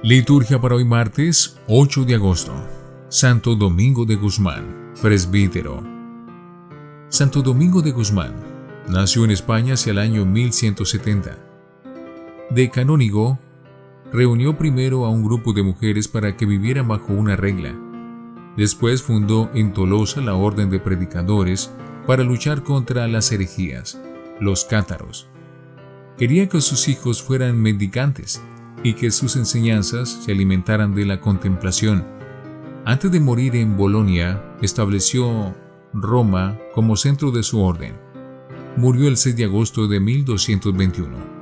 Liturgia para hoy martes 8 de agosto. Santo Domingo de Guzmán, presbítero. Santo Domingo de Guzmán nació en España hacia el año 1170. De canónigo, reunió primero a un grupo de mujeres para que vivieran bajo una regla. Después fundó en Tolosa la orden de predicadores para luchar contra las herejías, los cátaros. Quería que sus hijos fueran mendicantes y que sus enseñanzas se alimentaran de la contemplación. Antes de morir en Bolonia, estableció Roma como centro de su orden. Murió el 6 de agosto de 1221.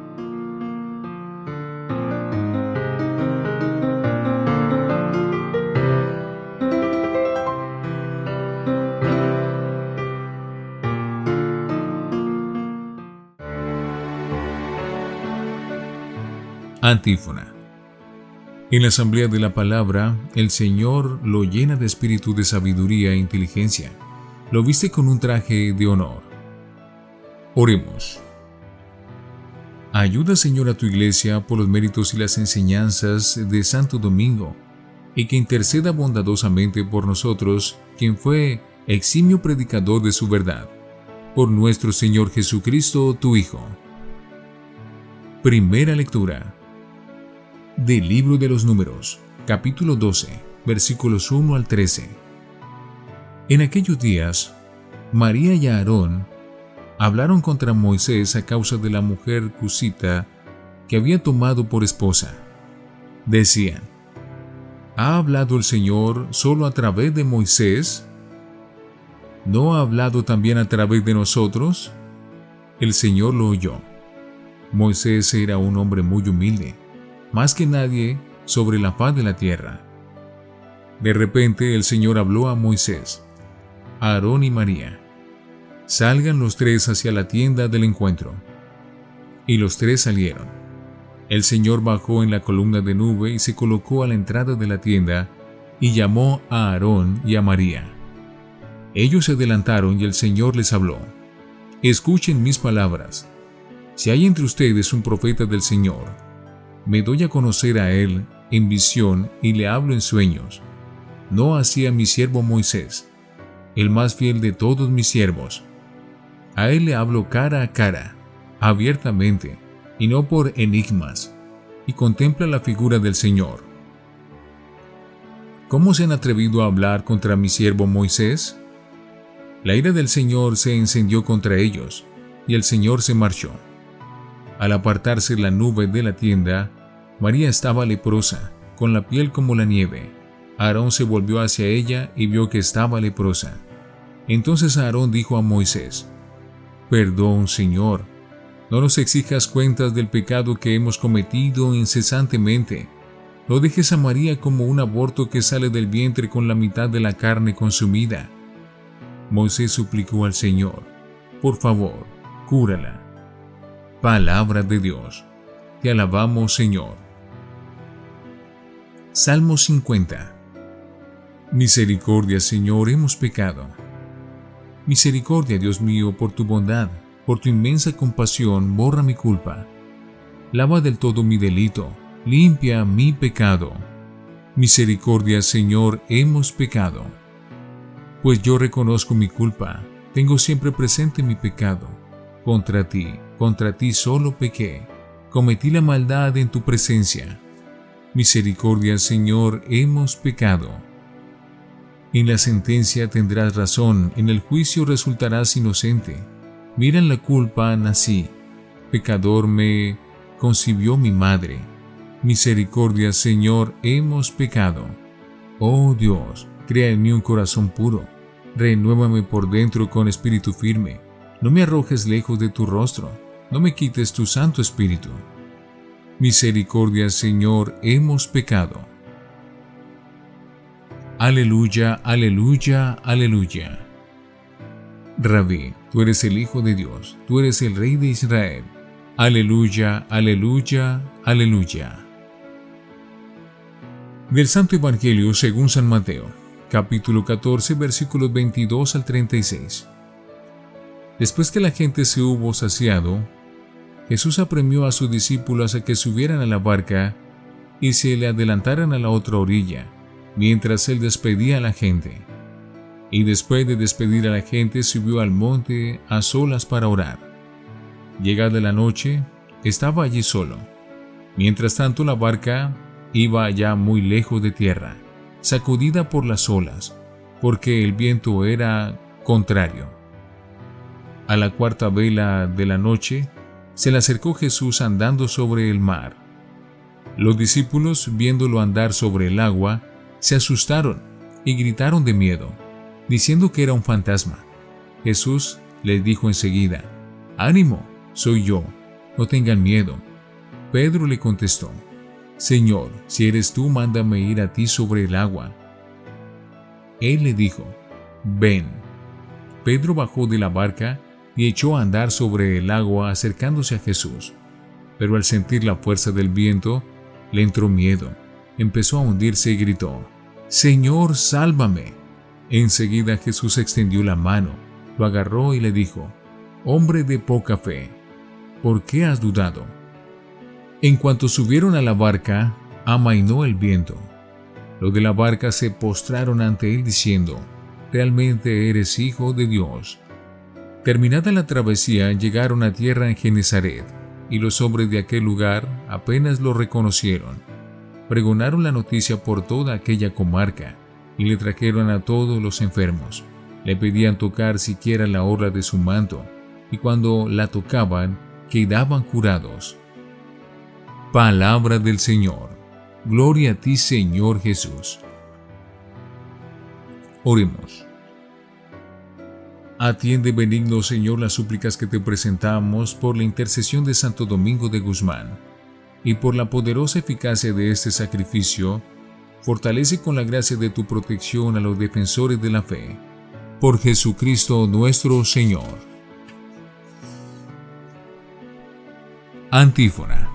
Antífona. En la asamblea de la palabra, el Señor lo llena de espíritu de sabiduría e inteligencia. Lo viste con un traje de honor. Oremos. Ayuda, Señor, a tu iglesia por los méritos y las enseñanzas de Santo Domingo, y que interceda bondadosamente por nosotros, quien fue eximio predicador de su verdad. Por nuestro Señor Jesucristo, tu Hijo. Primera lectura del libro de los Números, capítulo 12, versículos 1 al 13. En aquellos días, María y Aarón hablaron contra Moisés a causa de la mujer cusita que había tomado por esposa. Decían: ¿ha hablado el Señor solo a través de Moisés? ¿No ha hablado también a través de nosotros? El Señor lo oyó. Moisés era un hombre muy humilde, más que nadie sobre la faz de la tierra. De repente el Señor habló a Moisés, a Aarón y María: salgan los tres hacia la tienda del encuentro. Y los tres salieron. El Señor bajó en la columna de nube y se colocó a la entrada de la tienda y llamó a Aarón y a María. Ellos se adelantaron y el Señor les habló: escuchen mis palabras. Si hay entre ustedes un profeta del Señor, me doy a conocer a él en visión y le hablo en sueños. No así a mi siervo Moisés, el más fiel de todos mis siervos. A él le hablo cara a cara, abiertamente, y no por enigmas, y contempla la figura del Señor. ¿Cómo se han atrevido a hablar contra mi siervo Moisés? La ira del Señor se encendió contra ellos, y el Señor se marchó. Al apartarse la nube de la tienda, María estaba leprosa, con la piel como la nieve. Aarón se volvió hacia ella y vio que estaba leprosa. Entonces Aarón dijo a Moisés: perdón, Señor, no nos exijas cuentas del pecado que hemos cometido incesantemente. No dejes a María como un aborto que sale del vientre con la mitad de la carne consumida. Moisés suplicó al Señor: por favor, cúrala. Palabra de Dios. Te alabamos, Señor. Salmo 50. Misericordia, Señor, hemos pecado. Misericordia, Dios mío, por tu bondad, por tu inmensa compasión, borra mi culpa. Lava del todo mi delito, limpia mi pecado. Misericordia, Señor, hemos pecado. Pues yo reconozco mi culpa, tengo siempre presente mi pecado. Contra ti solo pequé, cometí la maldad en tu presencia. Misericordia, Señor, hemos pecado. En la sentencia tendrás razón, en el juicio resultarás inocente. Mira, en la culpa nací, pecador me concibió mi madre. Misericordia, Señor, hemos pecado. Oh Dios, crea en mí un corazón puro, renuévame por dentro con espíritu firme. No me arrojes lejos de tu rostro, no me quites tu Santo Espíritu. Misericordia, Señor, hemos pecado. Aleluya, aleluya, aleluya. Rabí, tú eres el Hijo de Dios, tú eres el Rey de Israel. Aleluya, aleluya, aleluya. Del Santo Evangelio según San Mateo, capítulo 14, versículos 22 al 36. Después que la gente se hubo saciado, Jesús apremió a sus discípulos a que subieran a la barca y se le adelantaran a la otra orilla, mientras él despedía a la gente. Y después de despedir a la gente, subió al monte a solas para orar. Llegada la noche, estaba allí solo. Mientras tanto, la barca iba ya muy lejos de tierra, sacudida por las olas, porque el viento era contrario. A la cuarta vela de la noche, se le acercó Jesús andando sobre el mar. Los discípulos, viéndolo andar sobre el agua, se asustaron y gritaron de miedo, diciendo que era un fantasma. Jesús les dijo enseguida: «Ánimo, soy yo, no tengan miedo». Pedro le contestó: «Señor, si eres tú, mándame ir a ti sobre el agua». Él le dijo: «Ven». Pedro bajó de la barca y echó a andar sobre el agua acercándose a Jesús. Pero al sentir la fuerza del viento, le entró miedo, empezó a hundirse y gritó: «Señor, sálvame». Enseguida Jesús extendió la mano, lo agarró y le dijo: «Hombre de poca fe, ¿por qué has dudado?». En cuanto subieron a la barca, amainó el viento. Los de la barca se postraron ante él diciendo: «Realmente eres hijo de Dios». Terminada la travesía, llegaron a tierra en Genesaret, y los hombres de aquel lugar apenas lo reconocieron. Pregonaron la noticia por toda aquella comarca, y le trajeron a todos los enfermos. Le pedían tocar siquiera la orla de su manto, y cuando la tocaban, quedaban curados. Palabra del Señor. Gloria a ti, Señor Jesús. Oremos. Atiende, benigno Señor, las súplicas que te presentamos por la intercesión de Santo Domingo de Guzmán, y por la poderosa eficacia de este sacrificio, fortalece con la gracia de tu protección a los defensores de la fe. Por Jesucristo nuestro Señor. Antífona.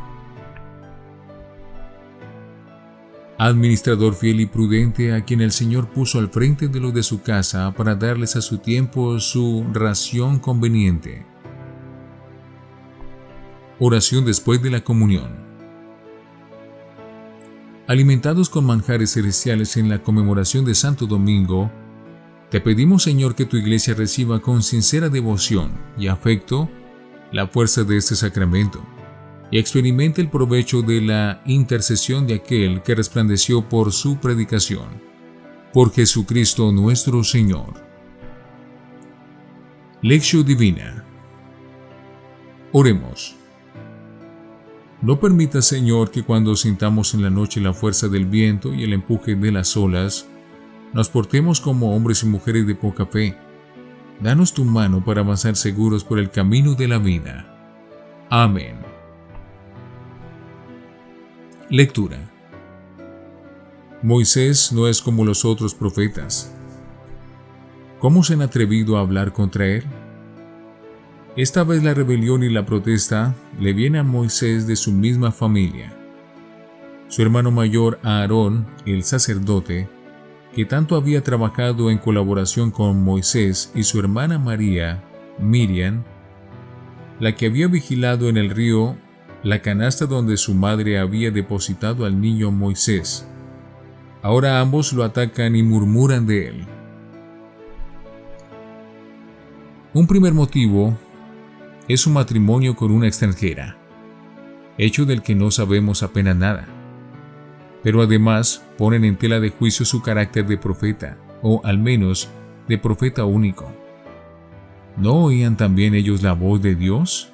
Administrador fiel y prudente, a quien el Señor puso al frente de los de su casa para darles a su tiempo su ración conveniente. Oración después de la comunión. Alimentados con manjares celestiales en la conmemoración de Santo Domingo, te pedimos, Señor, que tu Iglesia reciba con sincera devoción y afecto la fuerza de este sacramento, y experimente el provecho de la intercesión de aquel que resplandeció por su predicación. Por Jesucristo nuestro Señor. Lección Divina. Oremos. No permita, Señor, que cuando sintamos en la noche la fuerza del viento y el empuje de las olas, nos portemos como hombres y mujeres de poca fe. Danos tu mano para avanzar seguros por el camino de la vida. Amén. Lectura. Moisés no es como los otros profetas. ¿Cómo se han atrevido a hablar contra él? Esta vez la rebelión y la protesta le viene a Moisés de su misma familia. Su hermano mayor Aarón, el sacerdote, que tanto había trabajado en colaboración con Moisés, y su hermana María, Miriam, la que había vigilado en el río la canasta donde su madre había depositado al niño Moisés. Ahora ambos lo atacan y murmuran de él. Un primer motivo es su matrimonio con una extranjera, hecho del que no sabemos apenas nada. Pero además ponen en tela de juicio su carácter de profeta, o al menos de profeta único. ¿No oían también ellos la voz de Dios?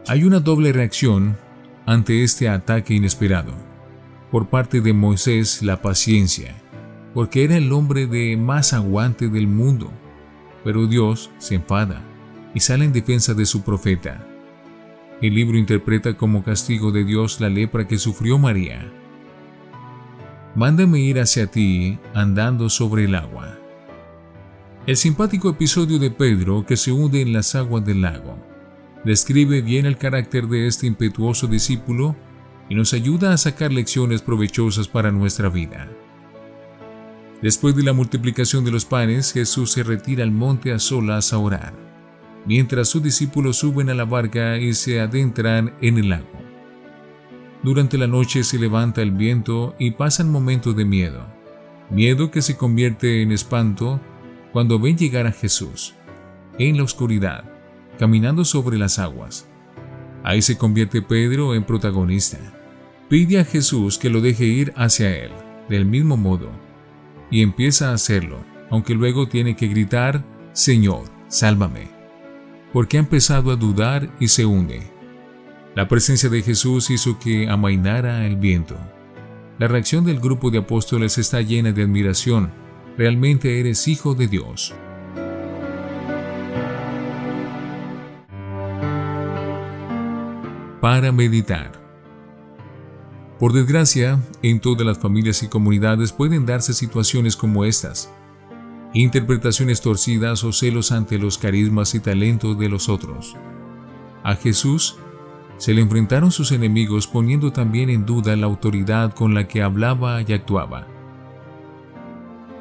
Hay una doble reacción ante este ataque inesperado. Por parte de Moisés, la paciencia, porque era el hombre de más aguante del mundo. Pero Dios se enfada y sale en defensa de su profeta. El libro interpreta como castigo de Dios la lepra que sufrió María. Mándame ir hacia ti andando sobre el agua. El simpático episodio de Pedro que se hunde en las aguas del lago describe bien el carácter de este impetuoso discípulo y nos ayuda a sacar lecciones provechosas para nuestra vida. Después de la multiplicación de los panes, Jesús se retira al monte a solas a orar, mientras sus discípulos suben a la barca y se adentran en el lago. Durante la noche se levanta el viento y pasan momentos de miedo que se convierte en espanto cuando ven llegar a Jesús, en la oscuridad, caminando sobre las aguas. Ahí se convierte Pedro en protagonista. Pide a Jesús que lo deje ir hacia él, del mismo modo, y empieza a hacerlo, aunque luego tiene que gritar: «Señor, sálvame», porque ha empezado a dudar y se hunde. La presencia de Jesús hizo que amainara el viento. La reacción del grupo de apóstoles está llena de admiración. Realmente eres hijo de Dios. Para meditar. Por desgracia, en todas las familias y comunidades pueden darse situaciones como estas: interpretaciones torcidas o celos ante los carismas y talentos de los otros. A Jesús se le enfrentaron sus enemigos, poniendo también en duda la autoridad con la que hablaba y actuaba.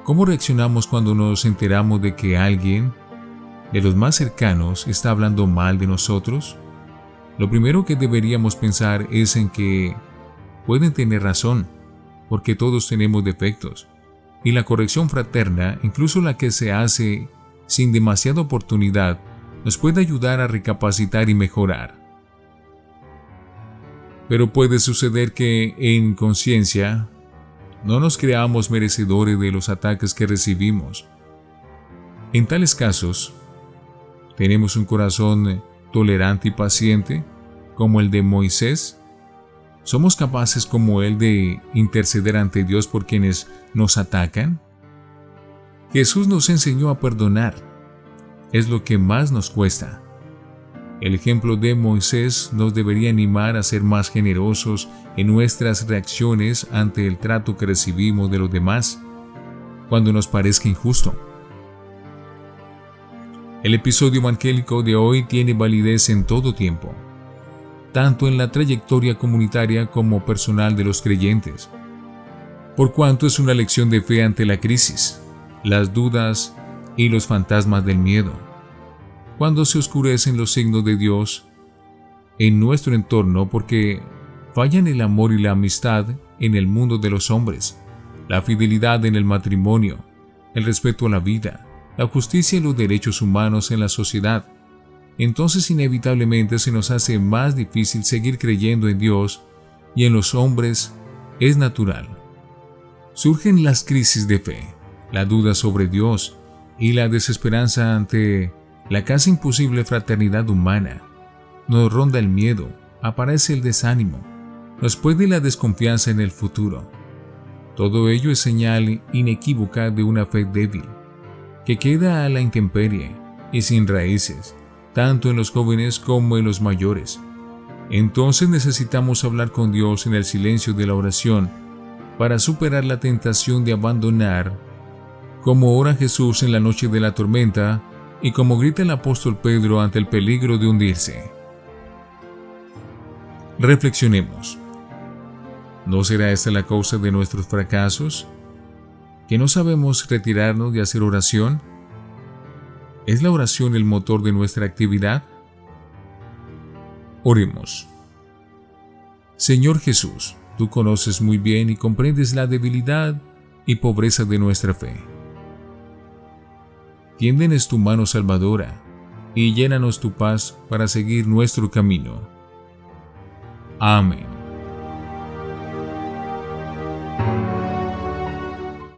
¿Cómo reaccionamos cuando nos enteramos de que alguien de los más cercanos está hablando mal de nosotros? Lo primero que deberíamos pensar es en que pueden tener razón, porque todos tenemos defectos, y la corrección fraterna, incluso la que se hace sin demasiada oportunidad, nos puede ayudar a recapacitar y mejorar. Pero puede suceder que, en conciencia, no nos creamos merecedores de los ataques que recibimos. En tales casos, tenemos un corazón tolerante y paciente, como el de Moisés. ¿Somos capaces como él de interceder ante Dios por quienes nos atacan? Jesús nos enseñó a perdonar. Es lo que más nos cuesta. El ejemplo de Moisés nos debería animar a ser más generosos en nuestras reacciones ante el trato que recibimos de los demás, cuando nos parezca injusto. El episodio evangélico de hoy tiene validez en todo tiempo, tanto en la trayectoria comunitaria como personal de los creyentes, por cuanto es una lección de fe ante la crisis, las dudas y los fantasmas del miedo. Cuando se oscurecen los signos de Dios en nuestro entorno porque fallan el amor y la amistad en el mundo de los hombres, la fidelidad en el matrimonio, el respeto a la vida, la justicia y los derechos humanos en la sociedad, entonces inevitablemente se nos hace más difícil seguir creyendo en Dios y en los hombres. Es natural. Surgen las crisis de fe, la duda sobre Dios y la desesperanza ante la casi imposible fraternidad humana. Nos ronda el miedo, aparece el desánimo, nos puede la desconfianza en el futuro. Todo ello es señal inequívoca de una fe débil, que queda a la intemperie y sin raíces, tanto en los jóvenes como en los mayores. Entonces necesitamos hablar con Dios en el silencio de la oración para superar la tentación de abandonar, como ora Jesús en la noche de la tormenta y como grita el apóstol Pedro ante el peligro de hundirse. Reflexionemos. ¿No será esta la causa de nuestros fracasos? ¿Que no sabemos retirarnos de hacer oración? ¿Es la oración el motor de nuestra actividad? Oremos. Señor Jesús, tú conoces muy bien y comprendes la debilidad y pobreza de nuestra fe. Tiéndenos tu mano salvadora y llénanos tu paz para seguir nuestro camino. Amén.